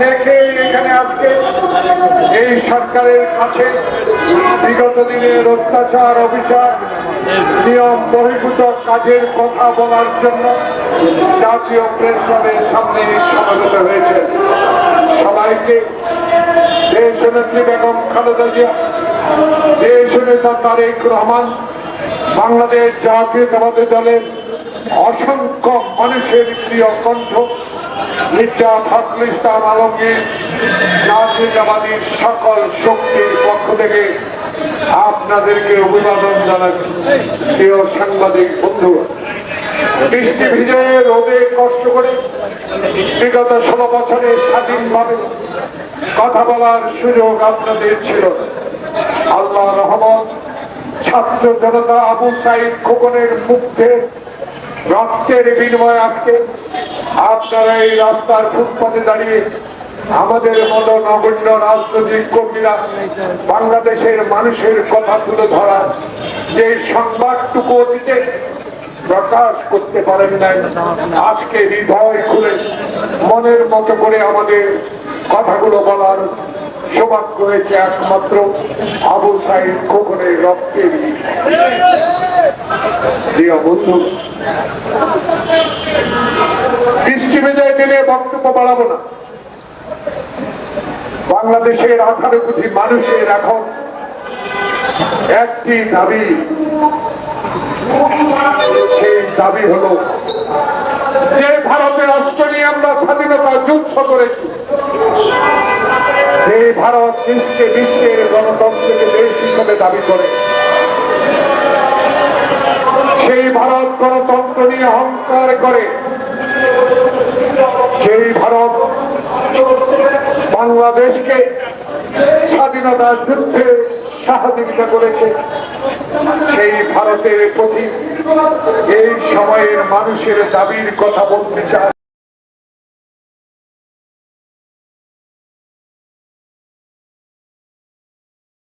অনেকে এখানে আজকে এই সরকারের কাছে বিগত দিনের অত্যাচার অবিচার নিয়ম বহির্ভূত কাজের কথা বলার জন্য জাতীয় প্রেস ক্লাবের সামনে সমাগত হয়েছে। সবাইকে দেশনেত্রী বেগম খালেদা জিয়া, দেশ নেতা তারেক রহমান, বাংলাদেশ জাতীয়তাবাদী দলের অসংখ্য মানুষের প্রিয় কণ্ঠ মির্জা ফখরুল ইসলাম আলমগীর জাতীয়তাবাদীর সকল শক্তির পক্ষ থেকে আপনাদেরকে অভিবাদন জানাচ্ছি। প্রিয় সাংবাদিক বন্ধু, বৃষ্টি ভিজে রোদে কষ্ট করে বিগত 16 বছরে স্বাধীনভাবে কথা বলার সুযোগ আপনাদের ছিল। আল্লাহ রহমত, ছাত্র জনতা আবু সাইদ খোকনের মুগ্ধে রক্তের বিনিময়ে আজকে আপনারা এই রাস্তার ফুটপাতে দাঁড়িয়ে আমাদের মতো নগণ্য রাজনৈতিক কর্মীরা বাংলাদেশের মানুষের কথা তুলে ধরা যে সংবাদটুকু অতীতে প্রকাশ করতে পারেন নাই, আজকে হৃদয় খুলে মনের মতো করে আমাদের কথাগুলো বলার সৌভাগ্য হয়েছে একমাত্র আবু সাইদ খোকনের রক্তের। প্রিয় বন্ধু, বৃষ্টি বিজয় দিনে বক্তব্য বাড়াবো না। বাংলাদেশের 18 কোটি মানুষের এখন একটি দাবি, সেই দাবি হলো যে ভারতের রাষ্ট্র নিয়ে আমরা স্বাধীনতা যুদ্ধ করেছি, যে ভারত বিশ্বের গণতন্ত্রকে দেশ হিসেবে দাবি করে, সেই ভারত গণতন্ত্র নিয়ে অহংকার করে, সেই ভারত বাংলাদেশকে স্বাধীনতা যুদ্ধে সহযোগিতা করেছে, সেই ভারতের প্রতি এই সময়ের মানুষের দাবির কথা বলতে চায়।